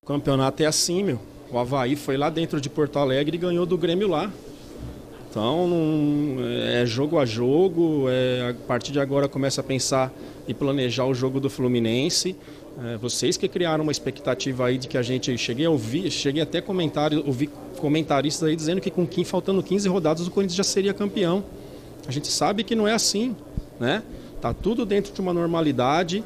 O campeonato é assim, meu. O Avaí foi lá dentro de Porto Alegre e ganhou do Grêmio lá. Então, é jogo a jogo, a partir de agora começa a pensar e planejar o jogo do Fluminense. Vocês que criaram uma expectativa aí de que a gente... Cheguei até ouvir comentaristas aí dizendo que faltando 15 rodadas o Corinthians já seria campeão. A gente sabe que não é assim, né? Tá tudo dentro de uma normalidade.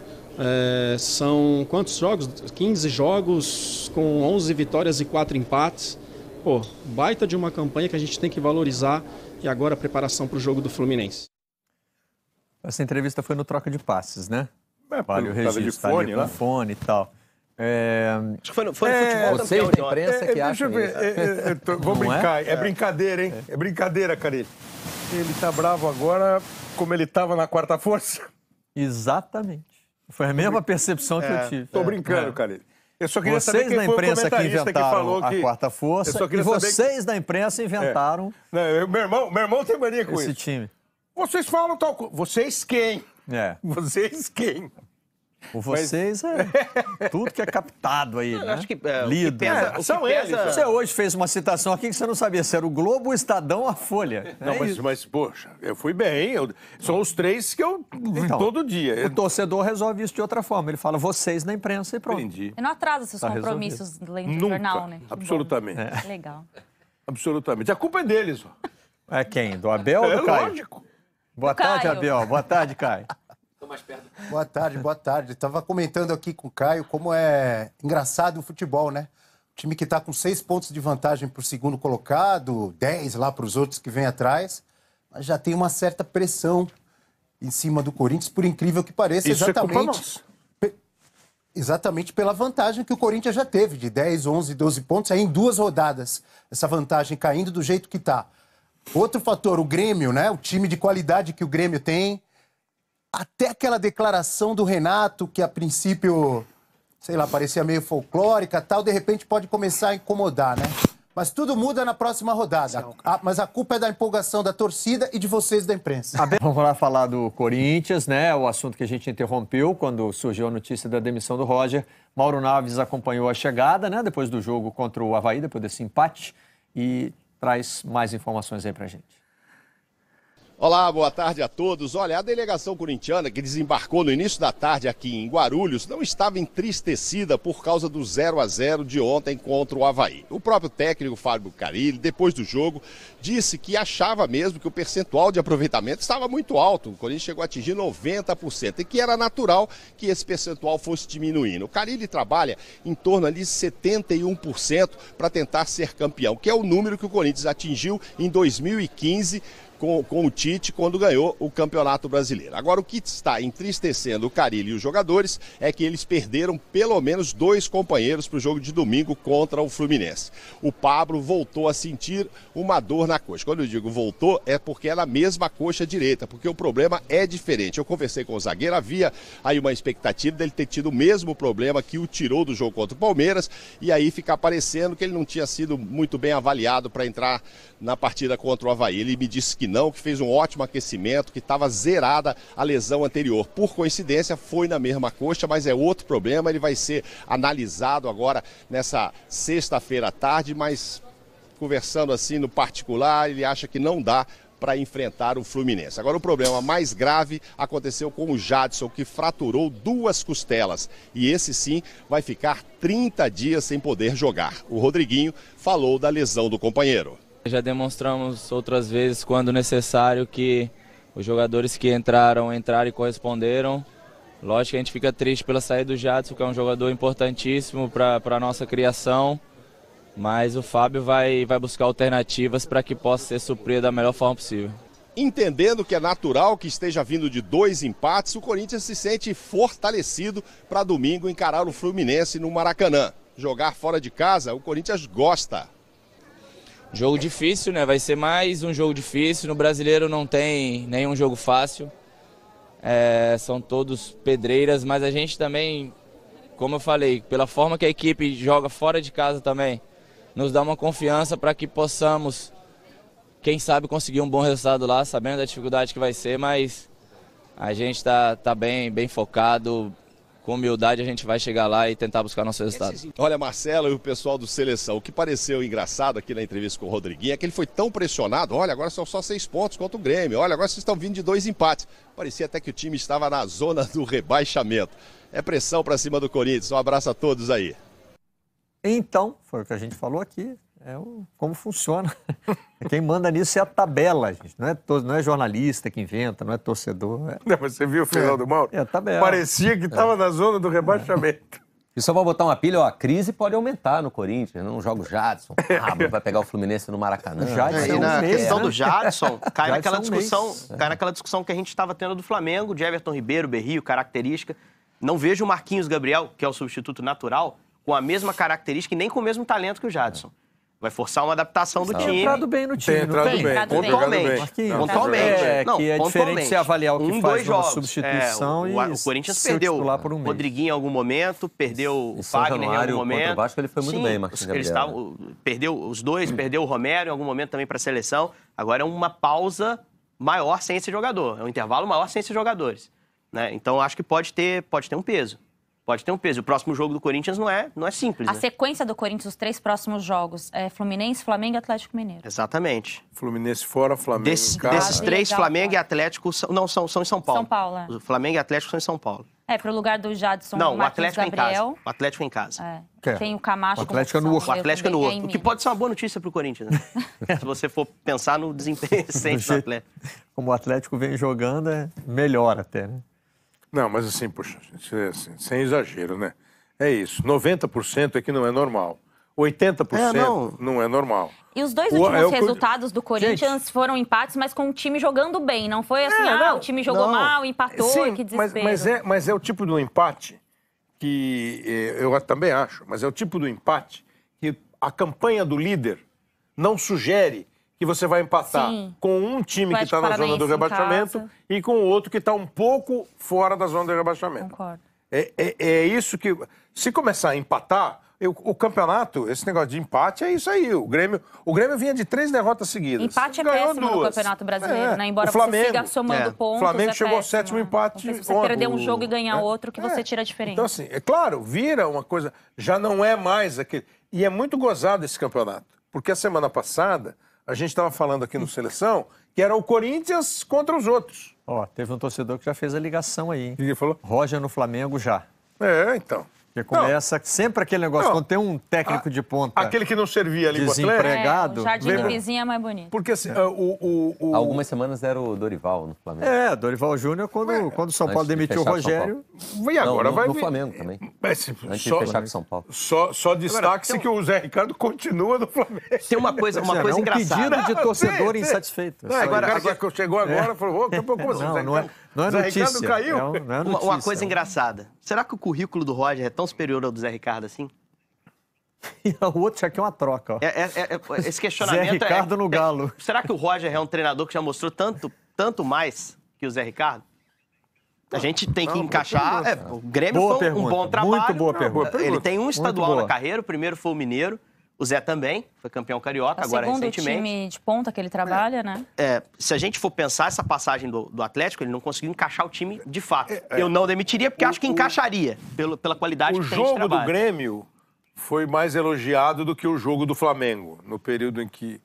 São quantos jogos? 15 jogos com 11 vitórias e 4 empates. Pô, baita de uma campanha que a gente tem que valorizar. E agora a preparação para o jogo do Fluminense. Essa entrevista foi no troca de passes, né? Vale o registro, de fone, com fone e tal. Acho que foi no futebol. Vocês da imprensa que acham isso. Vou brincar. É brincadeira, hein? É brincadeira, Carille. Ele tá bravo agora como ele tava na quarta força. Exatamente. Foi a mesma percepção que eu tive. Tô brincando, Carille. Eu só queria saber vocês quem na foi o imprensa que comentarista que falou inventaram a quarta força e vocês da imprensa inventaram meu irmão tem mania com esse isso. time. Vocês falam tal coisa. Vocês quem? Vocês quem? O vocês é tudo que é captado aí, né? Acho que lido. São eles. Você hoje fez uma citação aqui que você não sabia se era o Globo, o Estadão ou a Folha. Não, mas, poxa, eu fui bem. São os três que eu vi todo dia. O torcedor resolve isso de outra forma. Ele fala vocês na imprensa e pronto. Entendi. E não atrasa seus compromissos lendo o jornal, né? Absolutamente. Legal. Absolutamente. A culpa é deles. É quem? Do Abel ou do Caio? Lógico. Boa tarde, Abel. Boa tarde, Caio. Boa tarde. Estava comentando aqui com o Caio como é engraçado o futebol, né? O time que está com 6 pontos de vantagem para o segundo colocado, 10 lá para os outros que vêm atrás, mas já tem uma certa pressão em cima do Corinthians, por incrível que pareça, Isso exatamente pela vantagem que o Corinthians já teve, de 10, 11, 12 pontos, aí em 2 rodadas, essa vantagem caindo do jeito que está. Outro fator, o Grêmio, né? O time de qualidade que o Grêmio tem. Até aquela declaração do Renato, que a princípio, sei lá, parecia meio folclórica, tal, de repente pode começar a incomodar, né? Mas tudo muda na próxima rodada. Mas a culpa é da empolgação da torcida e de vocês da imprensa. Vamos lá falar do Corinthians, né? O assunto que a gente interrompeu quando surgiu a notícia da demissão do Roger. Mauro Naves acompanhou a chegada, né? Depois do jogo contra o Avaí, depois desse empate, e traz mais informações aí pra gente. Olá, boa tarde a todos. Olha, a delegação corintiana que desembarcou no início da tarde aqui em Guarulhos não estava entristecida por causa do 0-0 de ontem contra o Avaí. O próprio técnico Fábio Carille, depois do jogo, disse que achava mesmo que o percentual de aproveitamento estava muito alto. O Corinthians chegou a atingir 90% e que era natural que esse percentual fosse diminuindo. O Carille trabalha em torno ali de 71% para tentar ser campeão, que é o número que o Corinthians atingiu em 2015 com o Tite quando ganhou o Campeonato Brasileiro. Agora, o que está entristecendo o Carille e os jogadores é que eles perderam pelo menos 2 companheiros para o jogo de domingo contra o Fluminense. O Pablo voltou a sentir uma dor na coxa. Quando eu digo voltou, é porque é na mesma coxa direita, porque o problema é diferente. Eu conversei com o zagueiro, havia aí uma expectativa dele ter tido o mesmo problema que o tirou do jogo contra o Palmeiras, e aí fica parecendo que ele não tinha sido muito bem avaliado para entrar na partida contra o Avaí. Ele me disse que não, que fez um ótimo aquecimento, que estava zerada a lesão anterior. Por coincidência, foi na mesma coxa, mas é outro problema. Ele vai ser analisado agora nessa sexta-feira à tarde, mas conversando assim no particular, ele acha que não dá para enfrentar o Fluminense. Agora, o problema mais grave aconteceu com o Jadson, que fraturou 2 costelas. E esse sim vai ficar 30 dias sem poder jogar. O Rodriguinho falou da lesão do companheiro. Já demonstramos outras vezes, quando necessário, que os jogadores que entraram e corresponderam. Lógico que a gente fica triste pela saída do Jadson, que é um jogador importantíssimo para a nossa criação. Mas o Fábio vai buscar alternativas para que possa ser suprido da melhor forma possível. Entendendo que é natural que esteja vindo de 2 empates, o Corinthians se sente fortalecido para domingo encarar o Fluminense no Maracanã. Jogar fora de casa, o Corinthians gosta. Jogo difícil, né? Vai ser mais um jogo difícil. No Brasileiro não tem nenhum jogo fácil. São todos pedreiras, mas a gente também, como eu falei, pela forma que a equipe joga fora de casa também, nos dá uma confiança para que possamos, quem sabe, conseguir um bom resultado lá, sabendo da dificuldade que vai ser, mas a gente tá bem focado, com humildade a gente vai chegar lá e tentar buscar nosso resultado. Olha, Marcelo e o pessoal do Seleção, o que pareceu engraçado aqui na entrevista com o Rodriguinho é que ele foi tão pressionado. Olha, agora são só 6 pontos contra o Grêmio. Olha, agora vocês estão vindo de 2 empates. Parecia até que o time estava na zona do rebaixamento. É pressão para cima do Corinthians. Um abraço a todos aí. Então, foi o que a gente falou aqui. Como funciona. Quem manda nisso é a tabela, gente. Não é jornalista que inventa, não é torcedor. Não, mas você viu o final do Mauro? É a tabela. Parecia que estava na zona do rebaixamento. E só vou botar uma pilha, a crise pode aumentar no Corinthians. Não joga o Jadson, vai pegar o Fluminense no Maracanã. Aí na questão do Jadson, cai naquela discussão que a gente estava tendo do Flamengo, de Everton Ribeiro, Berrio, característica. Não vejo o Marquinhos Gabriel, que é o substituto natural, com a mesma característica e nem com o mesmo talento que o Jadson. Vai forçar uma adaptação do time. Tem entrado bem no time, Pontualmente. Que é diferente se avaliar o que faz numa substituição e o Corinthians perdeu o Rodriguinho em algum momento, perdeu o Fagner em algum momento. O Vasco ele foi muito bem, Marquinhos Gabriel. Perdeu os dois, perdeu o Romero em algum momento também para a seleção. Agora é uma pausa maior sem esse jogador. É um intervalo maior sem esses jogadores. Né? Então acho que pode ter um peso. Pode ter um peso. O próximo jogo do Corinthians não é simples. A sequência do Corinthians, os 3 próximos jogos, é Fluminense, Flamengo e Atlético Mineiro. Exatamente. Fluminense fora, Flamengo em casa. Desses 3, Flamengo e Atlético são em São Paulo. São Paulo, O Flamengo e Atlético são em São Paulo. Pro lugar do Jadson, não, o Atlético Gabriel. Em casa. O Atlético em casa. Tem o Camacho. O Atlético é no O Atlético é no outro. O que pode ser uma boa notícia para o Corinthians, né? Se você for pensar no desempenho recente do Atlético. Como o Atlético vem jogando, é melhor até, né? Não, mas assim, poxa, sem exagero, né? É isso, 90% é que não é normal. 80% não é normal. E os dois últimos resultados do Corinthians foram empates, mas com o time jogando bem. Não foi assim, o time jogou mal, empatou, sim, que desespero. Mas é o tipo do empate que eu também acho, mas é o tipo do empate que a campanha do líder não sugere que você vai empatar com um time que está na zona do rebaixamento e com o outro que está um pouco fora da zona do rebaixamento. Concordo. É isso que... Se começar a empatar, o campeonato, esse negócio de empate, é isso aí. O Grêmio vinha de 3 derrotas seguidas. Empate é péssimo no Campeonato Brasileiro, né? Embora você siga somando pontos, o Flamengo chegou ao 7º empate. Se você perder um jogo e ganhar outro, que você tira a diferença. Então, assim, é claro, vira uma coisa... Já não é mais aquele... E é muito gozado esse campeonato. Porque a semana passada, a gente estava falando aqui no Seleção, que era o Corinthians contra os outros. Teve um torcedor que já fez a ligação aí, hein? O que ele falou? Roger no Flamengo já. Então. Porque começa sempre aquele negócio, quando tem um técnico de ponta... Aquele que não servia ali desempregado. O jardim de vizinho é mais bonito. Porque assim, algumas semanas era o Dorival no Flamengo. Dorival Júnior, quando o São Paulo demitiu o Rogério... E agora vai no Flamengo também. Antes de fechar com o São Paulo. Só destaque-se que o Zé Ricardo continua no Flamengo. Tem uma coisa engraçada. Um pedido de torcedor insatisfeito. O cara que chegou agora falou, como assim? Não é Zé notícia. Ricardo caiu. Não é notícia. Uma coisa engraçada. Será que o currículo do Roger é tão superior ao do Zé Ricardo assim? E o outro já quer uma troca. Esse questionamento Zé Ricardo no Galo. Será que o Roger é um treinador que já mostrou tanto mais que o Zé Ricardo? A gente tem que encaixar... o Grêmio foi um bom trabalho. Muito boa pergunta. Ele tem um estadual na carreira. O primeiro foi o Mineiro. O Zé também foi campeão carioca, agora recentemente. O segundo time de ponta que ele trabalha, né? Se a gente for pensar essa passagem do Atlético, ele não conseguiu encaixar o time de fato. Eu não demitiria, porque acho que encaixaria, pela qualidade que tem de trabalho. O jogo do Grêmio foi mais elogiado do que o jogo do Flamengo, no período em que...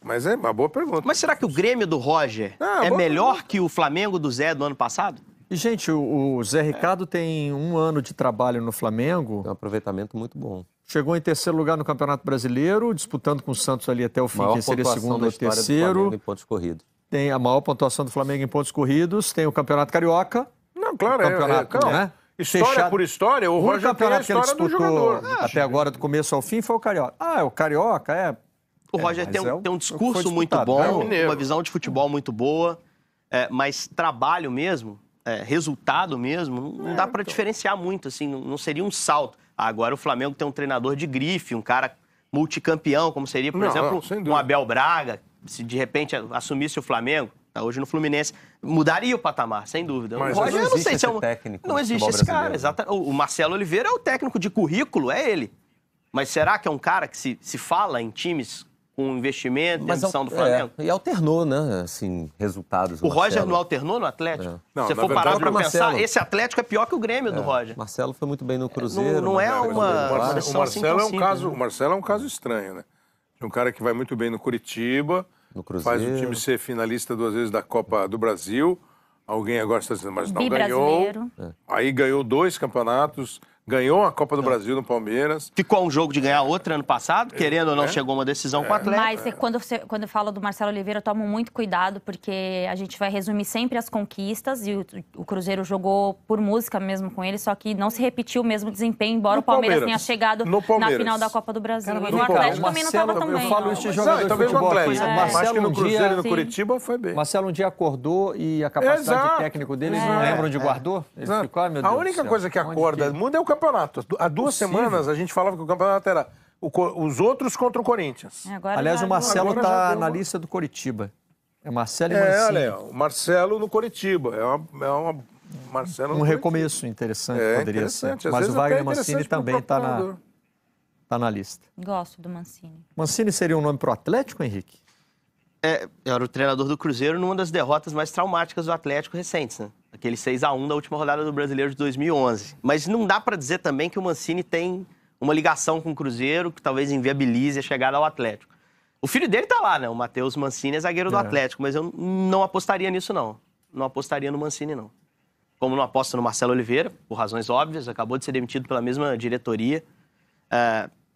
Mas é uma boa pergunta. Mas será que o Grêmio do Roger é melhor que o Flamengo do Zé do ano passado? E, gente, o Zé Ricardo tem 1 ano de trabalho no Flamengo. Tem um aproveitamento muito bom. Chegou em 3º lugar no Campeonato Brasileiro, disputando com o Santos ali até o fim, quem seria 2º ou 3º. Em pontos corridos. Tem a maior pontuação do Flamengo em pontos corridos. Tem o Campeonato Carioca. Não, claro, né? História por história, o Roger tem a história do jogador. Até agora, do começo ao fim, foi o Carioca. O Carioca O Roger tem um discurso muito bom, uma visão de futebol muito boa, mas trabalho mesmo, resultado mesmo, não dá para diferenciar muito, assim, não seria um salto. Agora o Flamengo tem um treinador de grife, um cara multicampeão, como seria, por exemplo, um Abel Braga, se de repente assumisse o Flamengo, tá hoje no Fluminense, mudaria o patamar, sem dúvida. Mas o Roger, eu não sei se é um técnico. Não existe esse cara, exatamente. O Marcelo Oliveira é o técnico de currículo, é ele. Mas será que é um cara que se fala em times com investimento, demissão do Flamengo? E alternou, né? Assim, resultados. O Roger não alternou no Atlético? Não, Se você for verdade, parar pra pensar, Marcelo. esse Atlético é pior que o Grêmio do Roger. Marcelo foi muito bem no Cruzeiro. Não é O decisão assim Marcelo tão é um simples, caso, né? o Marcelo é um caso estranho, né? É um cara que vai muito bem no Curitiba, No Cruzeiro. faz o time ser finalista 2 vezes da Copa do Brasil. Alguém agora está dizendo, mas não Bi-brasileiro. ganhou. Aí ganhou 2 campeonatos, ganhou a Copa do Brasil no Palmeiras. Ficou um jogo de ganhar outra ano passado, querendo ou não, chegou uma decisão com o Atlético. Mas quando eu falo do Marcelo Oliveira, eu tomo muito cuidado, porque a gente vai resumir sempre as conquistas, e o Cruzeiro jogou por música mesmo com ele, só que não se repetiu o mesmo desempenho, embora No o Palmeiras Palmeiras. tenha chegado No na Palmeiras. final da Copa do Brasil. Cara, E mas no vem cá, Atlético também não estava tão bem. Eu falo isso de Não, jogador de talvez no futebol. Atlético. aqui. Acho que no Cruzeiro e no sim. Curitiba foi bem. Marcelo um dia acordou e a capacidade Exato. técnica dele, eles não lembram de guardou? Ele Exato. ficou, ai, meu Deus A do única céu, coisa que onde acorda muda é o campeonato. Há 2 semanas a gente falava que o campeonato era os outros contra o Corinthians. Agora Aliás, já- o Marcelo Agora já está deu na uma- lista do Coritiba. É Marcelo e Mancini. olha aí, ó, o Marcelo no Coritiba. Marcelo no Um Coritiba. recomeço interessante É, poderia ser. interessante. Às Mas vezes o Wagner até Mancini interessante pro também está treinador. na lista. Gosto do Mancini. Mancini seria um nome pro Atlético, Henrique? Era o treinador do Cruzeiro numa das derrotas mais traumáticas do Atlético recentes, né? Aquele 6-1 da última rodada do Brasileiro de 2011. Mas não dá pra dizer também que o Mancini tem uma ligação com o Cruzeiro que talvez inviabilize a chegada ao Atlético. O filho dele tá lá, né? O Matheus Mancini é zagueiro do Atlético, mas eu não apostaria nisso, não. Não apostaria no Mancini, não. Como não aposto no Marcelo Oliveira, por razões óbvias, acabou de ser demitido pela mesma diretoria.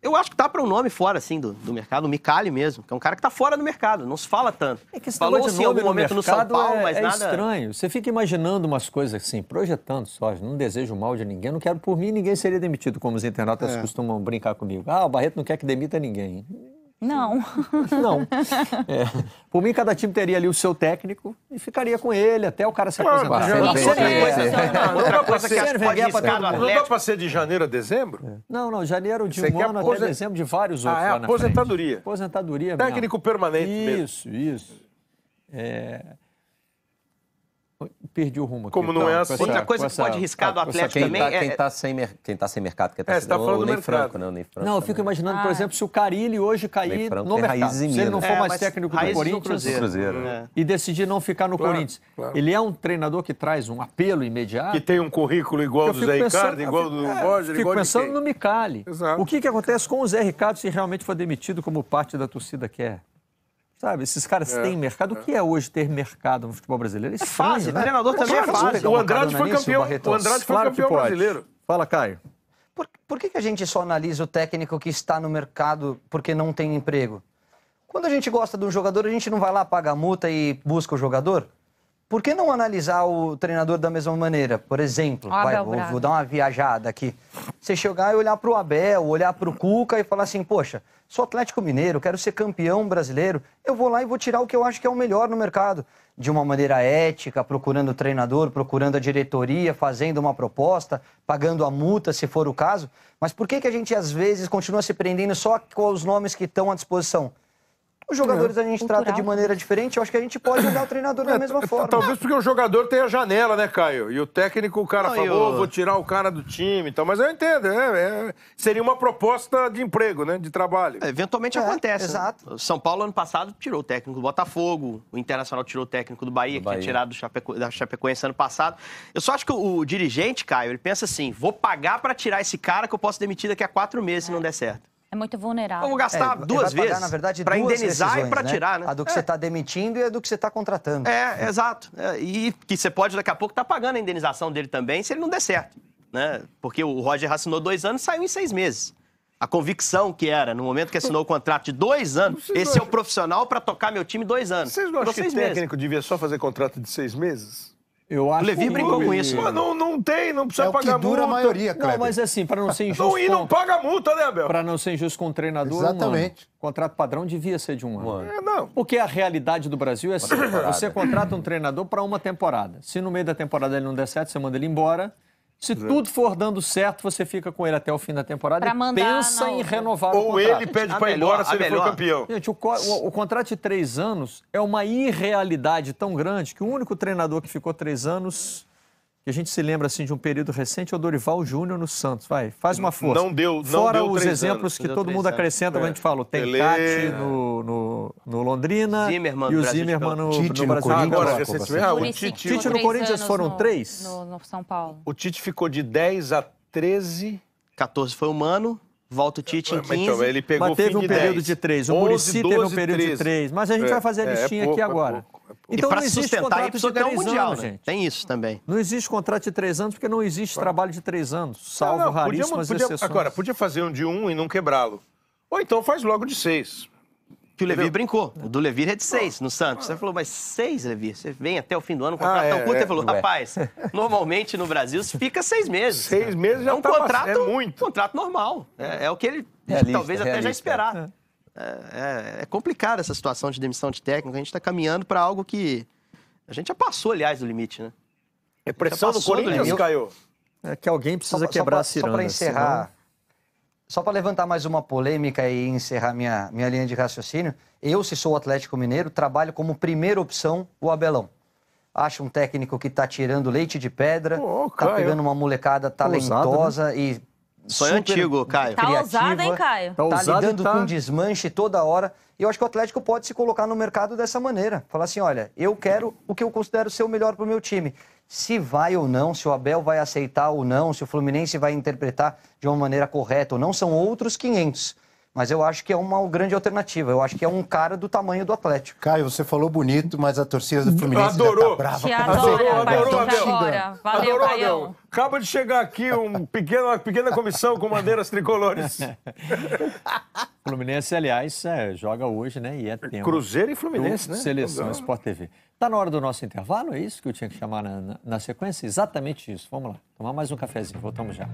Eu acho que tá para um nome fora, assim, do mercado, o Micali mesmo, que é um cara que tá fora do mercado, não se fala tanto. É que esse Falou negócio de sim em algum nome no momento no São mercado Paulo, mas é nada... estranho. Você fica imaginando umas coisas assim, projetando só. Não desejo mal de ninguém, não quero por mim, ninguém seria demitido, como os internautas costumam brincar comigo. Ah, o Barreto não quer que demita ninguém. Não. Não. Por mim, cada time teria ali o seu técnico e ficaria com ele até o cara se aposentar. Outra coisa que Arsene pode Wenger riscar do Não dá Atlético... pra ser de janeiro a dezembro? Não, janeiro de Você um quer ano até dezembro de vários outros é lá na aposentadoria. frente. Aposentadoria mesmo. Técnico permanente mesmo. Isso. Perdi o rumo aqui. Como não é assim. Outra coisa que pode riscar do Atlético Quem também tá sem mercado, que você tá falando do Ney mercado. Franco, né? O Ney Franco Não, eu também. fico imaginando, por exemplo, se o Carille hoje Ney cair Franco no tem mercado. raízes em Se ele não Minas. for mais mas técnico do raízes do Corinthians Cruzeiro. e decidir não ficar no Claro, Corinthians, claro. ele é um treinador que traz um apelo imediato. Que tem um currículo igual Eu do fico Zé pensando- Ricardo, igual do Roger, Fico igual pensando de quem? no Micali. Exato. O que acontece com o Zé Ricardo se realmente for demitido como parte da torcida quer? Sabe, esses caras têm mercado. O que é hoje ter mercado no futebol brasileiro? É fácil, né? o treinador também é fácil. O Andrade foi campeão, Claro que pode. brasileiro. Fala, Caio. Por que a gente só analisa o técnico que está no mercado porque não tem emprego? Quando a gente gosta de um jogador, a gente não vai lá, paga a multa e busca o jogador? Por que não analisar o treinador da mesma maneira? Por exemplo, vou dar uma viajada aqui. Você chegar e olhar para o Abel, olhar para o Cuca e falar assim, poxa, sou Atlético Mineiro, quero ser campeão brasileiro, eu vou lá e vou tirar o que eu acho que é o melhor no mercado. De uma maneira ética, procurando o treinador, procurando a diretoria, fazendo uma proposta, pagando a multa, se for o caso. Mas por que a gente, às vezes, continua se prendendo só com os nomes que estão à disposição? Os jogadores a gente trata de maneira diferente, eu acho que a gente pode olhar o treinador da mesma forma. Talvez porque o jogador tem a janela, né, Caio? E o técnico, o cara falou, vou tirar o cara do time e tal. Mas eu entendo, seria uma proposta de emprego, né, de trabalho. Eventualmente acontece. Exato. Né? São Paulo, ano passado, tirou o técnico do Botafogo, o Internacional tirou o técnico do Bahia, que tinha tirado da Chapecoense ano passado. Eu só acho que o dirigente, Caio, ele pensa assim, vou pagar pra tirar esse cara que eu posso demitir daqui a 4 meses se não der certo. É muito vulnerável. Eu vou gastar duas vai pagar, vezes na verdade, para duas indenizar decisões, e para né? tirar, né? A do que você está demitindo e a do que você está contratando. Exato. E que você pode, daqui a pouco, estar pagando a indenização dele também, se ele não der certo. Né? Porque o Roger assinou 2 anos e saiu em 6 meses. A convicção que era, no momento que assinou o contrato de 2 anos, esse é o profissional para tocar meu time 2 anos. Vocês não acham que o 6 meses. técnico devia só fazer contrato de 6 meses? Eu acho O Levi brincou com isso. Mas não precisa É o que pagar dura a multa. maioria, Kleber. Não, mas assim, para não ser injusto. E não paga multa, né, Abel? Para não ser injusto com o treinador, Exatamente. O contrato padrão devia ser de 1 ano. Não. Porque a realidade do Brasil é assim: você contrata um treinador para uma temporada. Se no meio da temporada ele não der certo, você manda ele embora. Se tudo for dando certo, você fica com ele até o fim da temporada Pra e mandar pensa na em outra. renovar o Ou contrato. ele pede A pra ir melhor- embora se a ele for melhor- campeão. Gente, o contrato de 3 anos é uma irrealidade tão grande que o único treinador que ficou 3 anos que a gente se lembra assim de um período recente, é o Dorival Júnior no Santos. Vai, faz uma força. Não deu Fora os 3 exemplos anos. que todo mundo acrescenta, quando a gente fala, tem Pelé, Cate no Londrina Zimmermann, e o Brasil de Zimmermann no Tite no Brasil. Corinthians. Agora, o Tite no Corinthians foram 3? No São Paulo. O Tite ficou de 10 a 13. 14 foi o Mano, volta o Tite em 15. Então, ele pegou mas teve um período 10. de 3. O 11, Muricy teve um 12, período de 13. 3. Mas a gente vai fazer a listinha aqui agora. Então e para não existe sustentar contrato aí precisa de ter 3 um mundial, anos, né? gente. Tem isso também. Não existe contrato de 3 anos porque não existe trabalho de 3 anos, salvo raríssimas exceções. Agora, podia fazer um de 1 e não quebrá-lo. Ou então faz logo de 6. Que o Levir brincou. O do Levir é de 6 no Santos. Você falou, mas 6, Levir? Você vem até o fim do ano, um contrato tão curto. Ele falou, rapaz, normalmente no Brasil se fica 6 meses. 6 meses já é um tá contrato, é muito. contrato normal. É o que ele talvez até já esperar. É complicado essa situação de demissão de técnico. A gente está caminhando para algo que a gente já passou, aliás, do limite, né? É pressão no Corinthians, Caio? É que alguém precisa quebrar a ciranda. Só para encerrar, só para levantar mais uma polêmica e encerrar minha linha de raciocínio, eu, se sou o Atlético Mineiro, trabalho como primeira opção o Abelão. Acho um técnico que está tirando leite de pedra, está pegando uma molecada talentosa e sonho antigo, Caio. Tá ousado, hein, Caio? Tá lidando com desmanche toda hora. E eu acho que o Atlético pode se colocar no mercado dessa maneira. Falar assim, olha, eu quero o que eu considero ser o melhor para o meu time. Se vai ou não, se o Abel vai aceitar ou não, se o Fluminense vai interpretar de uma maneira correta ou não, são outros 500. Mas eu acho que é uma grande alternativa. Eu acho que é um cara do tamanho do Atlético. Caio, você falou bonito, mas a torcida do Fluminense adorou. Tá brava. Te adora, adorou, agora. Valeu, adorou, Caião. Acaba de chegar aqui uma pequena comissão com bandeiras tricolores. O Fluminense, aliás, joga hoje, né? E é tempo. Cruzeiro e Fluminense, né? Seleção Sport TV. Tá na hora do nosso intervalo? É isso que eu tinha que chamar na sequência? Exatamente isso. Vamos lá. Tomar mais um cafezinho. Voltamos já.